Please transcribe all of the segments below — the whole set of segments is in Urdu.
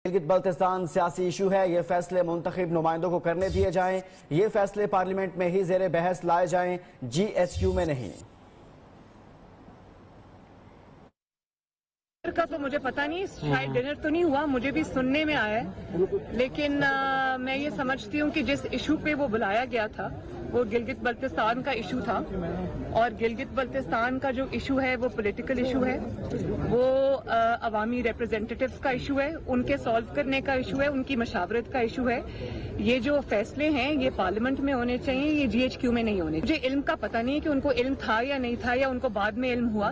گلگت بلتستان سیاسی ایشو ہے، یہ فیصلے منتخب نمائندوں کو کرنے دیے جائیں، یہ فیصلے پارلیمنٹ میں ہی زیر بحث لائے جائیں، جی ایچ کیو میں نہیں۔ کا تو مجھے پتا نہیں، شاید ڈنر تو نہیں ہوا، مجھے بھی سننے میں آیا ہے، لیکن میں یہ سمجھتی ہوں کہ جس ایشو پہ وہ بلایا گیا تھا وہ گلگت بلتستان کا ایشو تھا، اور گلگت بلتستان کا جو ایشو ہے وہ پولیٹیکل ایشو ہے، وہ عوامی ریپرزینٹیٹیوز کا ایشو ہے، ان کے سالو کرنے کا ایشو ہے، ان کی مشاورت کا ایشو ہے۔ یہ جو فیصلے ہیں یہ پارلیمنٹ میں ہونے چاہیے، یہ جی ایچ کیو میں نہیں ہونے۔ مجھے علم کا پتہ نہیں کہ ان کو علم تھا یا نہیں تھا، یا ان کو بعد میں علم ہوا،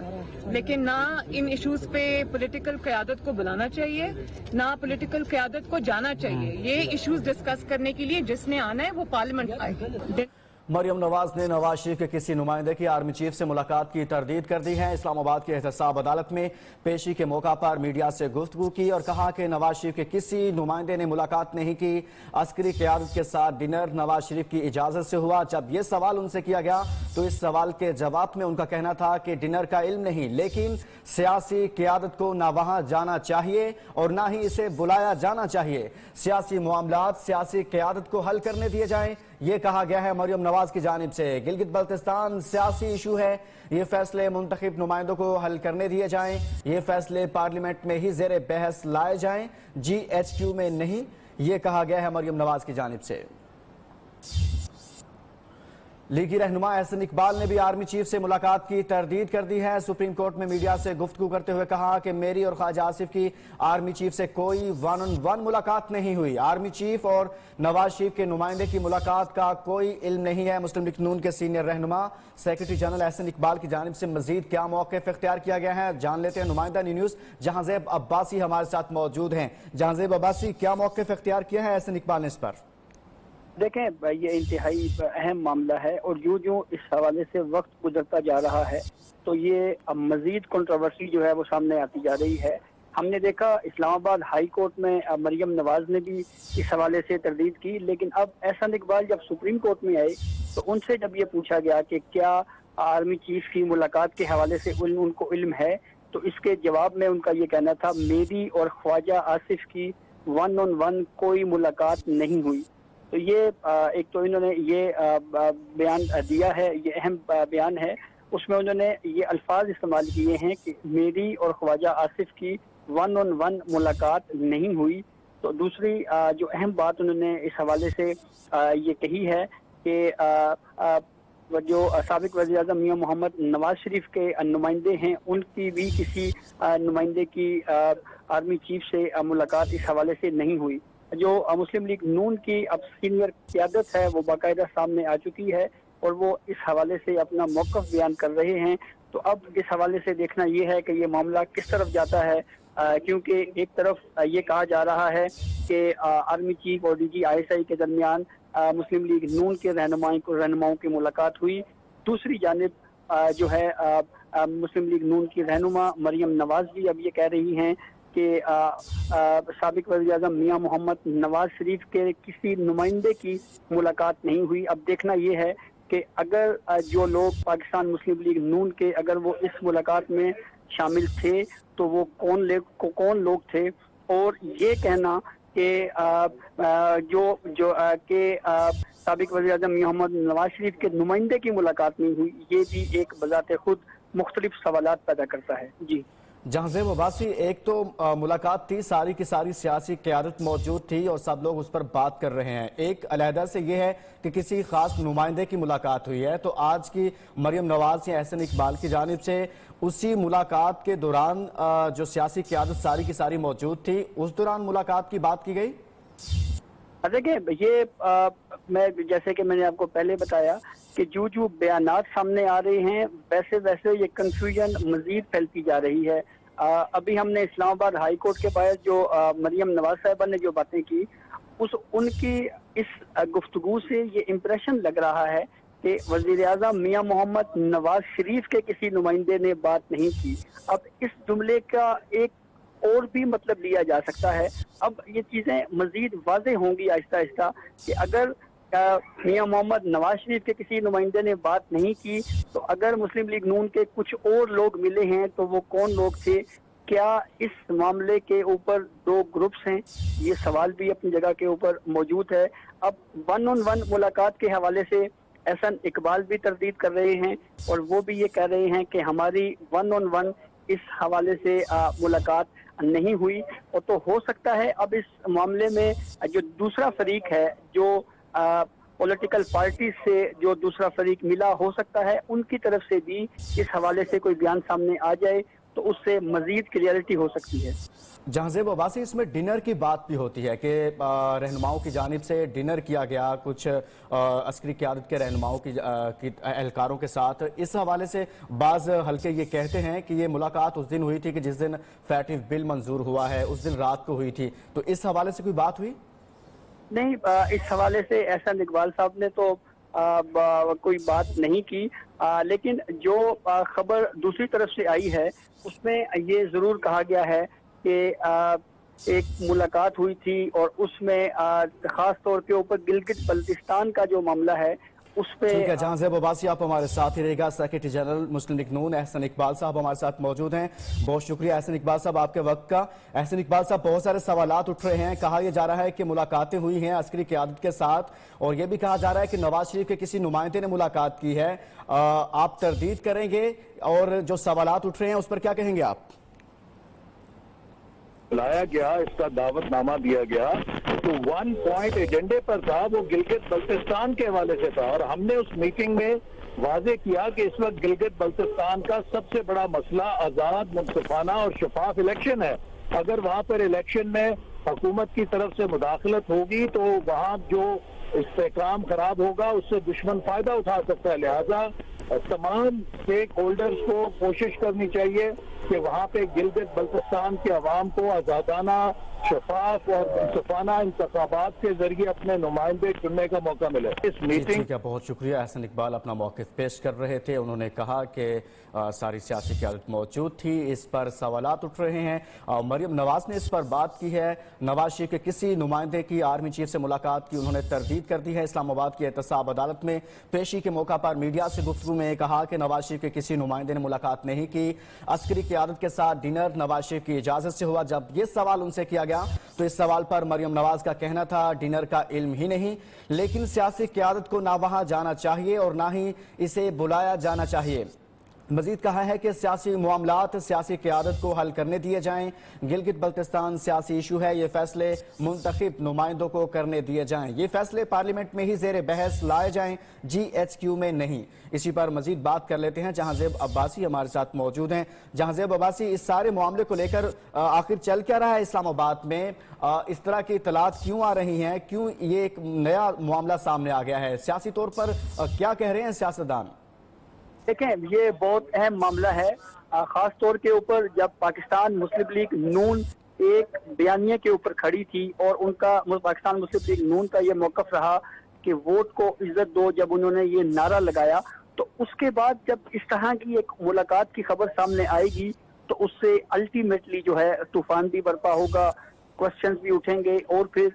لیکن نہ ان ایشوز پہ پولیٹیکل قیادت کو بلانا چاہیے، نہ پولیٹیکل قیادت کو جانا چاہیے۔ یہ ایشوز ڈسکس کرنے کے لیے جس نے آنا ہے وہ پارلیمنٹ آئے۔ مریم نواز نے نواز شریف کے کسی نمائندے کی آرمی چیف سے ملاقات کی تردید کر دی ہے۔ اسلام آباد کے احتساب عدالت میں پیشی کے موقع پر میڈیا سے گفتگو کی اور کہا کہ نواز شریف کے کسی نمائندے نے ملاقات نہیں کی، عسکری قیادت کے ساتھ ڈنر نواز شریف کی اجازت سے ہوا۔ جب یہ سوال ان سے کیا گیا تو اس سوال کے جواب میں ان کا کہنا تھا کہ ڈنر کا علم نہیں، لیکن سیاسی قیادت کو نہ وہاں جانا چاہیے اور نہ ہی اسے بلایا جانا چاہیے۔ سیاسی معاملات سیاسی قیادت کو حل کرنے دیے جائیں، یہ کہا گیا ہے مریم نواز کی جانب سے۔ گلگت بلتستان سیاسی ایشو ہے، یہ فیصلے منتخب نمائندوں کو حل کرنے دیے جائیں، یہ فیصلے پارلیمنٹ میں ہی زیر بحث لائے جائیں، جی ایچ کیو میں نہیں، یہ کہا گیا ہے مریم نواز کی جانب سے۔ لیگی رہنما احسن اقبال نے بھی آرمی چیف سے ملاقات کی تردید کر دی ہے۔ سپریم کورٹ میں میڈیا سے گفتگو کرتے ہوئے کہا کہ میری اور خواجہ آصف کی آرمی چیف سے کوئی ون آن ون ملاقات نہیں ہوئی، آرمی چیف اور نواز شریف کے نمائندے کی ملاقات کا کوئی علم نہیں ہے۔ مسلم لیگ نون کے سینئر رہنما سیکرٹری جنرل احسن اقبال کی جانب سے مزید کیا موقف اختیار کیا گیا ہے، جان لیتے ہیں نمائندہ نیوز جہانزیب عباسی ہمارے ساتھ موجود ہیں۔ جہانزیب عباسی، کیا موقف اختیار کیا ہے احسن اقبال نے اس پر؟ دیکھیں، یہ انتہائی اہم معاملہ ہے اور جو اس حوالے سے وقت گزرتا جا رہا ہے تو یہ مزید کنٹروورسی جو ہے وہ سامنے آتی جا رہی ہے۔ ہم نے دیکھا اسلام آباد ہائی کورٹ میں مریم نواز نے بھی اس حوالے سے تردید کی، لیکن اب احسن اقبال جب سپریم کورٹ میں آئے تو ان سے جب یہ پوچھا گیا کہ کیا آرمی چیف کی ملاقات کے حوالے سے ان کو علم ہے، تو اس کے جواب میں ان کا یہ کہنا تھا میری اور خواجہ آصف کی ون آن ون کوئی ملاقات نہیں ہوئی۔ تو یہ ایک تو انہوں نے یہ بیان دیا ہے، یہ اہم بیان ہے، اس میں انہوں نے یہ الفاظ استعمال کیے ہیں کہ میری اور خواجہ آصف کی ون آن ون ملاقات نہیں ہوئی۔ تو دوسری جو اہم بات انہوں نے اس حوالے سے یہ کہی ہے کہ جو سابق وزیر اعظم میاں محمد نواز شریف کے نمائندے ہیں ان کی بھی کسی نمائندے کی آرمی چیف سے ملاقات اس حوالے سے نہیں ہوئی۔ جو مسلم لیگ نون کی اب سینئر قیادت ہے وہ باقاعدہ سامنے آ چکی ہے اور وہ اس حوالے سے اپنا موقف بیان کر رہے ہیں۔ تو اب اس حوالے سے دیکھنا یہ ہے کہ یہ معاملہ کس طرف جاتا ہے، کیونکہ ایک طرف یہ کہا جا رہا ہے کہ آرمی چیف اور D G I S I کے درمیان مسلم لیگ نون کے رہنماؤں کی ملاقات ہوئی، دوسری جانب جو ہے مسلم لیگ نون کی رہنما مریم نواز بھی اب یہ کہہ رہی ہیں کہ سابق وزیر اعظم میاں محمد نواز شریف کے کسی نمائندے کی ملاقات نہیں ہوئی۔ اب دیکھنا یہ ہے کہ اگر جو لوگ پاکستان مسلم لیگ نون کے اگر وہ اس ملاقات میں شامل تھے تو وہ کون لوگ تھے، اور یہ کہنا کہ سابق وزیر اعظم میاں محمد نواز شریف کے نمائندے کی ملاقات نہیں ہوئی، یہ بھی ایک بذات خود مختلف سوالات پیدا کرتا ہے۔ جی جہانزیب عباسی، ایک تو ملاقات تھی، ساری کی ساری سیاسی قیادت موجود تھی اور سب لوگ اس پر بات کر رہے ہیں، ایک علیحدہ سے یہ ہے کہ کسی خاص نمائندے کی ملاقات ہوئی ہے، تو آج کی مریم نواز یا احسن اقبال کی جانب سے اسی ملاقات کے دوران جو سیاسی قیادت ساری کی ساری موجود تھی اس دوران ملاقات کی بات کی گئی؟ دیکھیں، یہ جیسے کہ میں نے آپ کو پہلے بتایا کہ جو بیانات سامنے آ رہے ہیں ویسے یہ کنفیوژن مزید پھیلتی جا رہی ہے۔ ابھی ہم نے اسلام آباد ہائی کورٹ کے باعث جو مریم نواز صاحبہ نے جو باتیں کی ان کی اس گفتگو سے یہ امپریشن لگ رہا ہے کہ وزیر اعظم میاں محمد نواز شریف کے کسی نمائندے نے بات نہیں کی۔ اب اس جملے کا ایک اور بھی مطلب لیا جا سکتا ہے، اب یہ چیزیں مزید واضح ہوں گی آہستہ آہستہ کہ اگر میاں محمد نواز شریف کے کسی نمائندے نے بات نہیں کی تو اگر مسلم لیگ نون کے کچھ اور لوگ ملے ہیں تو وہ کون لوگ تھے، کیا اس معاملے کے اوپر دو گروپس ہیں؟ یہ سوال بھی اپنی جگہ کے اوپر موجود ہے. اب 1-on-1 ملاقات کے حوالے سے احسن اقبال بھی تردید کر رہے ہیں اور وہ بھی یہ کہہ رہے ہیں کہ ہماری 1-on-1 اس حوالے سے ملاقات نہیں ہوئی. اور تو ہو سکتا ہے اب اس معاملے میں جو دوسرا فریق ہے، جو پولیٹیکل پارٹی سے جو دوسرا فریق ملا، ہو سکتا ہے ان کی طرف سے بھی اس حوالے سے کوئی بیان سامنے آ جائے تو اس سے مزید کلیئرٹی ہو سکتی ہے. جہانزیب عباسی، اس میں ڈنر کی بات بھی ہوتی ہے کہ رہنماؤں کی جانب سے ڈنر کیا گیا کچھ عسکری قیادت کے رہنماؤں کی اہلکاروں کے ساتھ. اس حوالے سے بعض حلقے یہ کہتے ہیں کہ یہ ملاقات اس دن ہوئی تھی کہ جس دن فیٹف بل منظور ہوا ہے، اس دن رات کو ہوئی تھی. تو اس حوالے سے کوئی بات ہوئی؟ نہیں، اس حوالے سے احسن اقبال صاحب نے تو کوئی بات نہیں کی، لیکن جو خبر دوسری طرف سے آئی ہے اس میں یہ ضرور کہا گیا ہے کہ ایک ملاقات ہوئی تھی اور اس میں خاص طور کے اوپر گلگت بلتستان کا جو معاملہ ہے اس پہ. ٹھیک ہے جہانزیب عباسی، آپ ہمارے ساتھ ہی رہے گا. سیکرٹری جنرل مسلم لیگ نون احسن اقبال صاحب ہمارے ساتھ موجود ہیں. بہت شکریہ احسن اقبال صاحب آپ کے وقت کا. احسن اقبال صاحب، بہت سارے سوالات اٹھ رہے ہیں. کہا یہ جا رہا ہے کہ ملاقاتیں ہوئی ہیں عسکری قیادت کے ساتھ، اور یہ بھی کہا جا رہا ہے کہ نواز شریف کے کسی نمائندے نے ملاقات کی ہے. آپ تردید کریں گے اور جو سوالات اٹھ رہے ہیں اس پر کیا کہیں گے آپ؟ لایا گیا، اس کا دعوت نامہ دیا گیا تو 1 پوائنٹ ایجنڈے پر تھا، وہ گلگت بلتستان کے حوالے سے تھا، اور ہم نے اس میٹنگ میں واضح کیا کہ اس وقت گلگت بلتستان کا سب سے بڑا مسئلہ آزاد، منصفانہ اور شفاف الیکشن ہے. اگر وہاں پر الیکشن میں حکومت کی طرف سے مداخلت ہوگی تو وہاں جو استحکام خراب ہوگا اس سے دشمن فائدہ اٹھا سکتا ہے. لہذا تمام اسٹیک ہولڈرز کو کوشش کرنی چاہیے کہ وہاں پہ گلگت بلتستان کے عوام کو آزادانہ، شفاف اور منصفانہ انتخابات کے ذریعے اپنے نمائندے چننے کا موقع ملے. اس میٹنگ ٹھیک ہے، بہت شکریہ. احسن اقبال اپنا موقف پیش کر رہے تھے. انہوں نے کہا کہ ساری سیاسی قیادت موجود تھی. اس پر سوالات اٹھ رہے ہیں. مریم نواز نے اس پر بات کی ہے. نواز شریف کے کسی نمائندے کی آرمی چیف سے ملاقات کی انہوں نے تردید کر دی ہے. اسلام آباد کی احتساب عدالت میں پیشی کے موقع پر میڈیا سے گفتگو میں کہا کہ نواز شریف کے کسی نمائندے نے ملاقات نہیں کی. عسکری قیادت کے ساتھ ڈنر نواز شریف کی اجازت سے ہوا. جب یہ سوال ان سے کیا گیا تو اس سوال پر مریم نواز کا کہنا تھا ڈنر کا علم ہی نہیں، لیکن سیاسی قیادت کو نہ وہاں جانا چاہیے اور نہ ہی اسے بلایا جانا چاہیے. مزید کہا ہے کہ سیاسی معاملات سیاسی قیادت کو حل کرنے دیے جائیں. گلگت بلتستان سیاسی ایشو ہے، یہ فیصلے منتخب نمائندوں کو کرنے دیے جائیں. یہ فیصلے پارلیمنٹ میں ہی زیر بحث لائے جائیں، GHQ میں نہیں. اسی پر مزید بات کر لیتے ہیں. جہانزیب عباسی ہمارے ساتھ موجود ہیں. جہانزیب عباسی، اس سارے معاملے کو لے کر آخر چل کیا رہا ہے اسلام آباد میں؟ اس طرح کی اطلاعات کیوں آ رہی ہیں؟ کیوں یہ ایک نیا معاملہ سامنے آ گیا ہے؟ سیاسی طور پر کیا کہہ رہے ہیں سیاستدان؟ دیکھیں، یہ بہت اہم معاملہ ہے، خاص طور کے اوپر جب پاکستان مسلم لیگ نون ایک بیانیے کے اوپر کھڑی تھی اور ان کا پاکستان مسلم لیگ نون کا یہ موقف رہا کہ ووٹ کو عزت دو. جب انہوں نے یہ نعرہ لگایا تو اس کے بعد جب اس طرح کی ایک ملاقات کی خبر سامنے آئے گی تو اس سے الٹیمیٹلی جو ہے طوفان بھی برپا ہوگا، کوسچنز بھی اٹھیں گے، اور پھر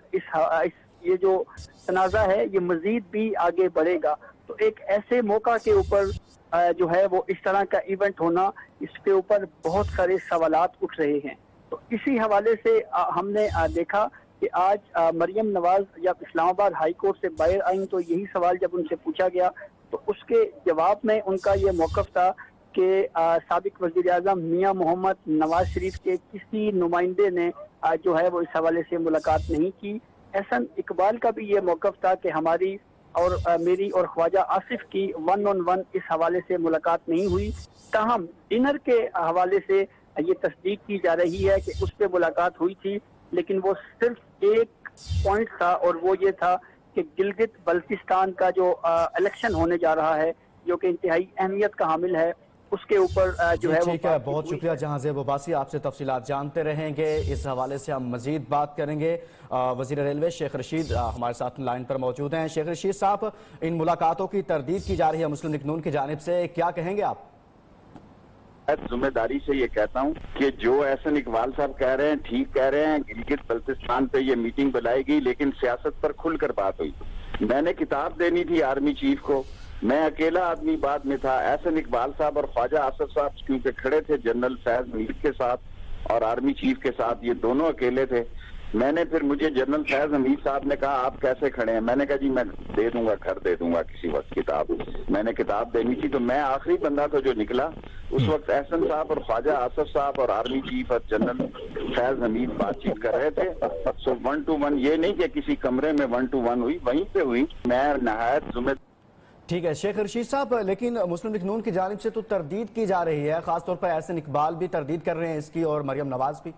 یہ جو تنازع ہے یہ مزید بھی آگے بڑھے گا. تو ایک ایسے موقع کے اوپر جو ہے وہ اس طرح کا ایونٹ ہونا، اس کے اوپر بہت سارے سوالات اٹھ رہے ہیں. تو اسی حوالے سے ہم نے دیکھا کہ آج مریم نواز جب اسلام آباد ہائی کورٹ سے باہر آئیں تو یہی سوال جب ان سے پوچھا گیا تو اس کے جواب میں ان کا یہ موقف تھا کہ سابق وزیر اعظم میاں محمد نواز شریف کے کسی نمائندے نے جو ہے وہ اس حوالے سے ملاقات نہیں کی. احسن اقبال کا بھی یہ موقف تھا کہ ہماری اور میری اور خواجہ آصف کی 1-on-1 اس حوالے سے ملاقات نہیں ہوئی. تاہم ڈنر کے حوالے سے یہ تصدیق کی جا رہی ہے کہ اس پہ ملاقات ہوئی تھی، لیکن وہ صرف ایک پوائنٹ تھا اور وہ یہ تھا کہ گلگت بلتستان کا جو الیکشن ہونے جا رہا ہے جو کہ انتہائی اہمیت کا حامل ہے، اس کے اوپر جو ہے وہ ٹھیک ہے. بہت شکریہ جہانزیب عباسی، آپ سے تفصیلات جانتے رہیں گے. اس حوالے سے ہم مزید بات کریں گے. وزیر ریلوے شیخ رشید ہمارے ساتھ لائن پر موجود ہیں. شیخ رشید صاحب، ان ملاقاتوں کی تردید کی جا رہی ہے مسلم لیگ نون کی جانب سے، کیا کہیں گے آپ؟ ذمہ داری سے یہ کہتا ہوں کہ جو احسن اقبال صاحب کہہ رہے ہیں ٹھیک کہہ رہے ہیں. گلگت بلتستان پہ یہ میٹنگ بلائی گئی لیکن سیاست پر کھل کر بات ہوئی. میں نے کتاب دینی تھی آرمی چیف کو، میں اکیلا آدمی بعد میں تھا. احسن اقبال صاحب اور خواجہ آصف صاحب کیونکہ کھڑے تھے جنرل فیض میر کے ساتھ، اور آرمی چیف کے ساتھ یہ دونوں اکیلے تھے. میں نے پھر مجھے جنرل فیض حمید صاحب نے کہا آپ کیسے کھڑے ہیں؟ میں نے کہا جی میں دے دوں گا، گھر دے دوں گا کسی وقت کتاب. میں نے کتاب دینی تھی تو میں آخری بندہ تو جو نکلا. اس وقت احسن صاحب اور خواجہ آصف صاحب اور آرمی چیف اور جنرل فیض حمید بات چیت کر رہے تھے. سو 1 to 1 یہ نہیں کہ کسی کمرے میں 1 to 1 ہوئی، وہیں پہ ہوئی. میں نہایت ذمہ. ٹھیک ہے شیخ رشید صاحب، لیکن مسلم لیگ نون کی جانب سے تو تردید کی جا رہی ہے، خاص طور پر احسن اقبال بھی تردید کر رہے ہیں اس کی اور مریم نواز بھی.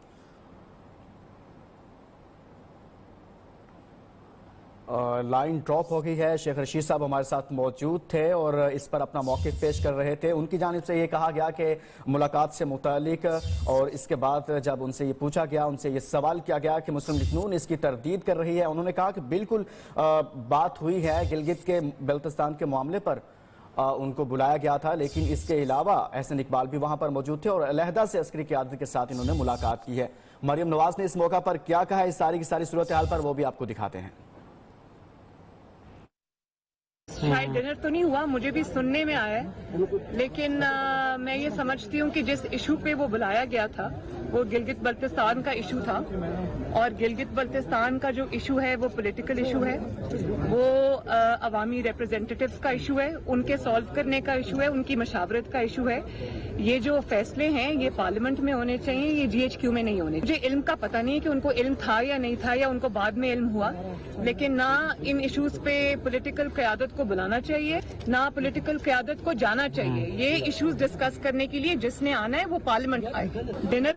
لائن ڈراپ ہو گئی ہے. شیخ رشید صاحب ہمارے ساتھ موجود تھے اور اس پر اپنا موقف پیش کر رہے تھے. ان کی جانب سے یہ کہا گیا کہ ملاقات سے متعلق، اور اس کے بعد جب ان سے یہ پوچھا گیا، ان سے یہ سوال کیا گیا کہ مسلم لیگ نون اس کی تردید کر رہی ہے، انہوں نے کہا کہ بالکل بات ہوئی ہے، گلگت کے بلتستان کے معاملے پر ان کو بلایا گیا تھا، لیکن اس کے علاوہ احسن اقبال بھی وہاں پر موجود تھے اور علیحدہ سے عسکری قیادت کے ساتھ انہوں نے ملاقات کی ہے. مریم نواز نے اس موقع پر کیا کہا ہے اس ساری کی ساری صورتحال پر، وہ بھی آپ کو دکھاتے ہیں. شاید ڈنر تو نہیں ہوا، مجھے بھی سننے میں آیا ہے، لیکن میں یہ سمجھتی ہوں کہ جس ایشو پہ وہ بلایا گیا تھا وہ گلگت بلتستان کا ایشو تھا، اور گلگت بلتستان کا جو ایشو ہے وہ پولیٹیکل ایشو ہے، وہ عوامی ریپرزینٹیٹیوز کا ایشو ہے، ان کے سالو کرنے کا ایشو ہے، ان کی مشاورت کا ایشو ہے. یہ جو فیصلے ہیں یہ پارلیمنٹ میں ہونے چاہیے، یہ GHQ میں نہیں ہونے. مجھے علم کا پتہ نہیں کہ ان کو علم تھا یا نہیں تھا یا ان کو بعد میں علم ہوا، لیکن نہ ان ایشوز پہ پولیٹیکل قیادت کو بلانا چاہیے، نہ پولیٹیکل قیادت کو جانا چاہیے. یہ ایشوز ڈسکس کرنے کے لیے جس نے آنا ہے وہ پارلیمنٹ آئے. ڈنر.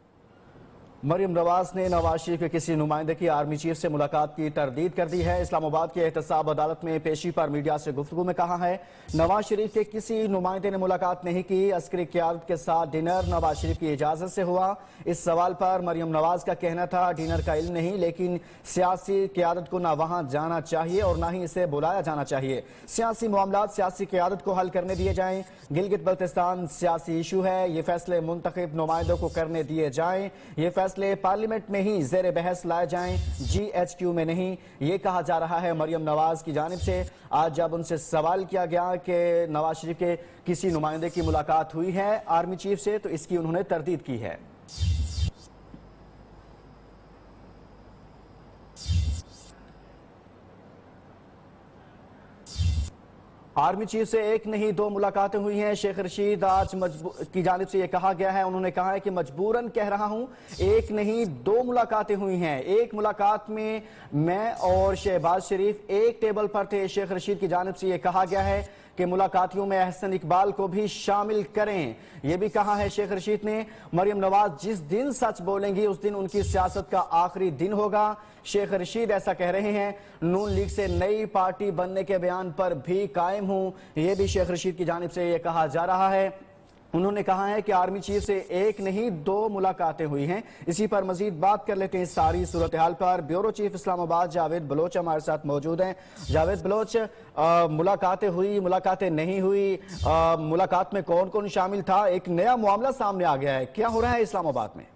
مریم نواز نے نواز شریف کے کسی نمائندے کی آرمی چیف سے ملاقات کی تردید کر دی ہے. اسلام آباد کے احتساب عدالت میں پیشی پر میڈیا سے گفتگو میں کہا ہے نواز شریف کے کسی نمائندے نے ملاقات نہیں کی، عسکری قیادت کے ساتھ ڈنر نواز شریف کی اجازت سے ہوا. اس سوال پر مریم نواز کا کہنا تھا ڈنر کا علم نہیں، لیکن سیاسی قیادت کو نہ وہاں جانا چاہیے اور نہ ہی اسے بلایا جانا چاہیے. سیاسی معاملات سیاسی قیادت کو حل کرنے دیے جائیں. گلگت بلتستان سیاسی ایشو ہے، یہ فیصلے منتخب نمائندوں کو کرنے دیے جائیں. یہ فیصلے پارلیمنٹ میں ہی زیر بحث لائے جائیں، GHQ میں نہیں. یہ کہا جا رہا ہے مریم نواز کی جانب سے. آج جب ان سے سوال کیا گیا کہ نواز شریف کے کسی نمائندے کی ملاقات ہوئی ہے آرمی چیف سے تو اس کی انہوں نے تردید کی ہے. آرمی چیف سے ایک نہیں دو ملاقاتیں ہوئی ہیں. شیخ رشید آج کی جانب سے یہ کہا گیا ہے، انہوں نے کہا ہے کہ مجبوراً کہہ رہا ہوں ایک نہیں دو ملاقاتیں ہوئی ہیں. ایک ملاقات میں اور شہباز شریف ایک ٹیبل پر تھے. شیخ رشید کی جانب سے یہ کہا گیا ہے کہ ملاقاتیوں میں احسن اقبال کو بھی شامل کریں. یہ بھی کہا ہے شیخ رشید نے مریم نواز جس دن سچ بولیں گی اس دن ان کی سیاست کا آخری دن ہوگا. شیخ رشید ایسا کہہ رہے ہیں. نون لیگ سے نئی پارٹی بننے کے بیان پر بھی قائم ہوں، یہ بھی شیخ رشید کی جانب سے یہ کہا جا رہا ہے. انہوں نے کہا ہے کہ آرمی چیف سے ایک نہیں دو ملاقاتیں ہوئی ہیں. اسی پر مزید بات کر لیتے ہیں ساری صورتحال پر. بیورو چیف اسلام آباد جاوید بلوچ ہمارے ساتھ موجود ہیں. جاوید بلوچ، ملاقاتیں ہوئی، ملاقاتیں نہیں ہوئی، ملاقات میں کون کون شامل تھا؟ ایک نیا معاملہ سامنے آ گیا ہے، کیا ہو رہا ہے اسلام آباد میں؟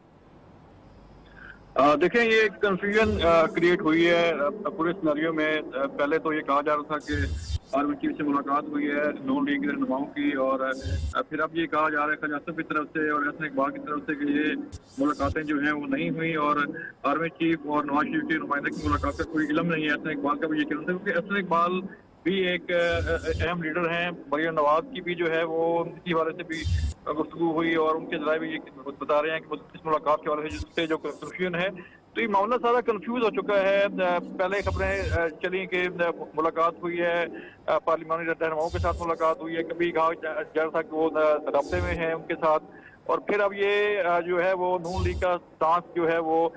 دیکھیں یہ کنفیوژن کریٹ ہوئی ہے پورے سیناریو میں. پہلے تو یہ کہا جا رہا تھا کہ آرمی چیف سے ملاقات ہوئی ہے نون لیگ کے رہنماؤں کی، اور پھر اب یہ کہا جا رہا ہے خواجہ آصف کی طرف سے اور احسن اقبال کی طرف سے کہ یہ ملاقاتیں جو ہیں وہ نہیں ہوئی اور آرمی چیف اور نواز شریف کے نمائندے کی ملاقات کا کوئی علم نہیں ہے. احسن اقبال کا بھی یہ کہنا تھا کیونکہ احسن اقبال بھی ایک اہم لیڈر ہیں. مریم نواز کی بھی جو ہے وہ اسی حوالے سے بھی گفتگو ہوئی اور ان کے ذرائع بھی یہ بتا رہے ہیں کہ اس ملاقات کے حوالے سے جس سے جو کنفیوژن ہے تو یہ معاملہ سارا کنفیوز ہو چکا ہے. پہلے خبریں چلیں کہ ملاقات ہوئی ہے، پارلیمانی رہنماؤں کے ساتھ ملاقات ہوئی ہے، کبھی کہا جا رہا تھا کہ وہ رابطے میں ہیں ان کے ساتھ، اور پھر اب یہ جو ہے وہ نون لیگ کا سٹانس جو ہے وہ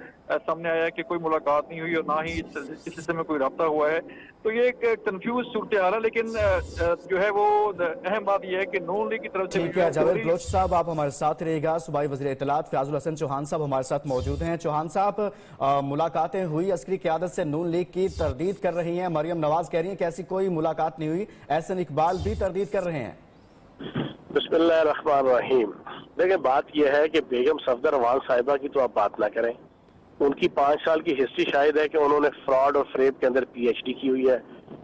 سامنے آیا ہے کہ کوئی ملاقات نہیں ہوئی اور نہ ہی اس سلسلے میں کوئی رابطہ ہوا ہے. تو یہ ایک کنفیوز صورتحال ہے، لیکن جو ہے وہ اہم بات یہ ہے کہ نون لیگ کی طرف سے ٹھیک ہے. جاوید بلوچ صاحب آپ ہمارے ساتھ رہے گا. صوبائی وزیر اطلاعات فیاض الحسن چوہان صاحب ہمارے ساتھ موجود ہیں. چوہان صاحب، ملاقاتیں ہوئی، عسکری قیادت سے نون لیگ کی تردید کر رہی ہیں. مریم نواز کہہ رہی ہیں کہ ایسی کوئی ملاقات نہیں ہوئی. احسن اقبال بھی تردید کر رہے ہیں. بسم اللہ الرحمن الرحیم. دیکھیں بات یہ ہے کہ بیگم صفدر امان صاحبہ کی تو آپ بات نہ کریں. ان کی 5 سال کی ہسٹری شاید ہے کہ انہوں نے فراڈ اور فریب کے اندر PhD کی ہوئی ہے.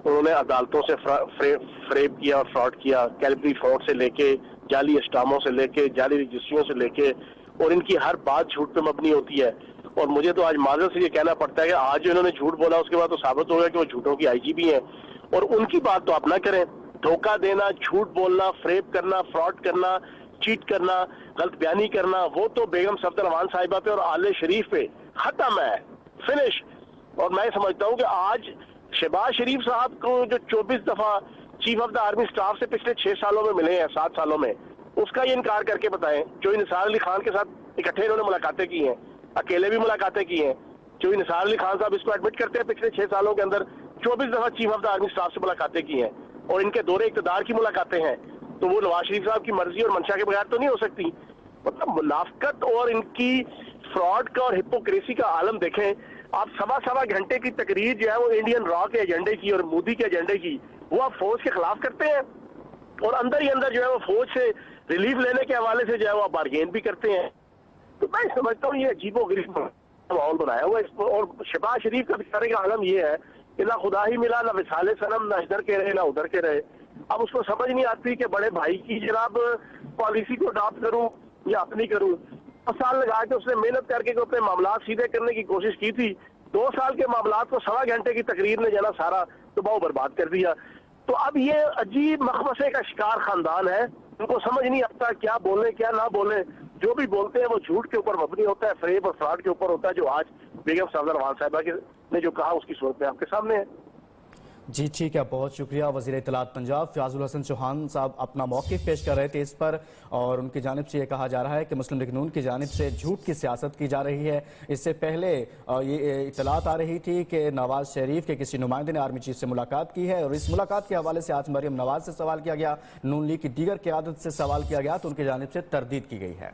انہوں نے عدالتوں سے فریب کیا اور فراڈ کیا، کیلبری فراڈ سے لے کے جعلی اسٹاموں سے لے کے جعلی رجسٹریوں سے لے کے اور ان کی ہر بات جھوٹ پہ مبنی ہوتی ہے. اور مجھے تو آج معذرت سے یہ کہنا پڑتا ہے کہ آج جو انہوں نے جھوٹ بولا اس کے بعد تو ثابت ہو گیا کہ وہ جھوٹوں کی آئی جی بھی ہیں, اور ان کی بات تو آپ نہ کریں. دھوکہ دینا, جھوٹ بولنا, فریب کرنا, فراڈ کرنا, چیٹ کرنا, غلط بیانی کرنا, وہ تو بیگم صفدر امان صاحبہ پہ اور آل شریف پہ ختم ہے, فنش. اور میں سمجھتا ہوں کہ آج شہباز شریف صاحب کو جو 24 دفعہ chief of the army staff سے پچھلے 6 سالوں میں ملے ہیں, 7 سالوں میں, اس کا یہ انکار کر کے بتائیں. جو نثار علی خان کے ساتھ اکٹھے انہوں نے ملاقاتیں کی ہیں, اکیلے بھی ملاقاتیں کی ہیں. جو نثار علی خان صاحب اس کو ایڈمٹ کرتے ہیں پچھلے 6 سالوں کے اندر 24 دفعہ chief of the army staff سے ملاقاتیں کی ہیں, اور ان کے دور اقتدار کی ملاقاتیں ہیں. تو وہ نواز شریف صاحب کی مرضی اور منشا کے بغیر تو نہیں ہو سکتی. مطلب منافقت اور ان کی فراڈ کا اور ہپوکریسی کا عالم دیکھیں آپ. 1.25 گھنٹے کی تقریر جو ہے وہ انڈین را کے ایجنڈے کی اور مودی کے ایجنڈے کی, وہ آپ فوج کے خلاف کرتے ہیں, اور اندر ہی اندر جو ہے وہ فوج سے ریلیف لینے کے حوالے سے جو ہے وہ آپ بارگین بھی کرتے ہیں. تو میں سمجھتا ہوں یہ عجیب و غریب ماحول بنایا ہوا ہے. اور شہباز شریف کا بیچارے کا عالم یہ ہے کہ نہ خدا ہی ملا, نہ وصال صنم, نہ ادھر کے رہے نہ ادھر کے رہے. اب اس کو سمجھ نہیں آتی کہ بڑے بھائی کی جناب پالیسی کو اڈاپٹ کروں یا اپنی کروں. 2 سال لگا کے اس نے محنت کر کے اپنے معاملات سیدھے کرنے کی کوشش کی تھی. 2 سال کے معاملات کو 1.25 گھنٹے کی تقریر نے جانا سارا تباہ و برباد کر دیا. تو اب یہ عجیب مخمصے کا شکار خاندان ہے, ان کو سمجھ نہیں آتا کیا بولیں کیا نہ بولیں. جو بھی بولتے ہیں وہ جھوٹ کے اوپر مبنی ہوتا ہے, فریب اور فراڈ کے اوپر ہوتا ہے, جو آج بیگم صفدر امان صاحبہ نے جو کہا اس کی صورت میں آپ کے سامنے ہے. جی ٹھیک ہے, بہت شکریہ. وزیر اطلاعات پنجاب فیاض الحسن چوہان صاحب اپنا موقف پیش کر رہے تھے اس پر, اور ان کی جانب سے یہ کہا جا رہا ہے کہ مسلم لیگ نون کی جانب سے جھوٹ کی سیاست کی جا رہی ہے. اس سے پہلے یہ اطلاعات آ رہی تھی کہ نواز شریف کے کسی نمائندے نے آرمی چیف سے ملاقات کی ہے, اور اس ملاقات کے حوالے سے آج مریم نواز سے سوال کیا گیا, نون لیگ کی دیگر قیادت سے سوال کیا گیا تو ان کی جانب سے تردید کی گئی ہے.